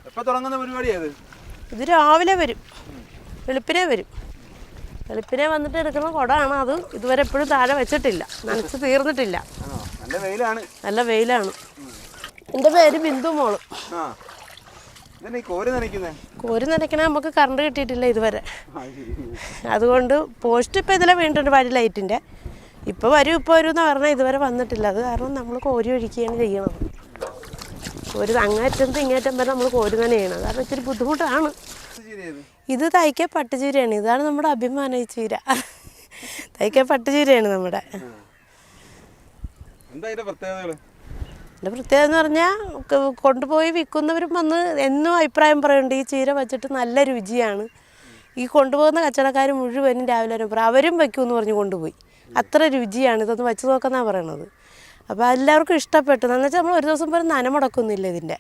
എപ്പോൾ തുടങ്ങുന്ന പരിപാടിയാണ് ഇത്? രാവിലെ വരും, വെളുപ്പിനെ വരും. വെളുപ്പിനെ വന്നിട്ട് എടുക്കുന്ന കുടമാണ് അത്. ഇതുവരെ എപ്പോഴും താഴെ വെച്ചിട്ടില്ല, നനച്ച് തീർന്നിട്ടില്ല. നല്ല വെയിലാണ്. നല്ല വെയിലാണ്. എൻ്റെ പേര് ബിന്ദു മോള്. കോരി നനയ്ക്കണേ നമുക്ക് കറണ്ട് കിട്ടിയിട്ടില്ല ഇതുവരെ. അതുകൊണ്ട് പോസ്റ്റ് ഇപ്പം ഇതിലെ വീണിട്ടുണ്ട്, വഴി ലൈറ്റിൻ്റെ. ഇപ്പോൾ വരും എന്ന് പറഞ്ഞാൽ ഇതുവരെ വന്നിട്ടില്ല. അത് കാരണം നമ്മൾ കോരി ഒഴിക്കുകയാണ് ചെയ്യണത്. ഒരു അങ്ങേറ്റം ഇങ്ങേറ്റം വരെ നമ്മൾ കോരി തന്നെ ചെയ്യണം. കാരണം ഇത്തിരി ബുദ്ധിമുട്ടാണ്. ഇത് തൈക്ക പട്ടുചീരയാണ്. ഇതാണ് നമ്മുടെ അഭിമാന ചീര. തൈക്ക പട്ടുചീരയാണ് നമ്മുടെ. എൻ്റെ പ്രത്യേകത എന്ന് പറഞ്ഞാൽ കൊണ്ടുപോയി വിൽക്കുന്നവരും വന്ന് എന്നും അഭിപ്രായം പറയുന്നുണ്ട്, ഈ ചീര വെച്ചിട്ട് നല്ല രുചിയാണ്. ഈ കൊണ്ടുപോകുന്ന കച്ചവടക്കാർ മുഴുവനും രാവിലെ വരെ പറയും അവരും വയ്ക്കുമെന്ന് പറഞ്ഞ് കൊണ്ടുപോയി. അത്ര രുചിയാണ്, ഇതൊന്ന് വെച്ച് നോക്കാന്നാണ് പറയണത്. അപ്പോൾ എല്ലാവർക്കും ഇഷ്ടപ്പെട്ടു. എന്ന് വെച്ചാൽ നമ്മൾ ഒരു ദിവസം പോലും നനമുടക്കുന്നില്ല ഇതിൻ്റെ.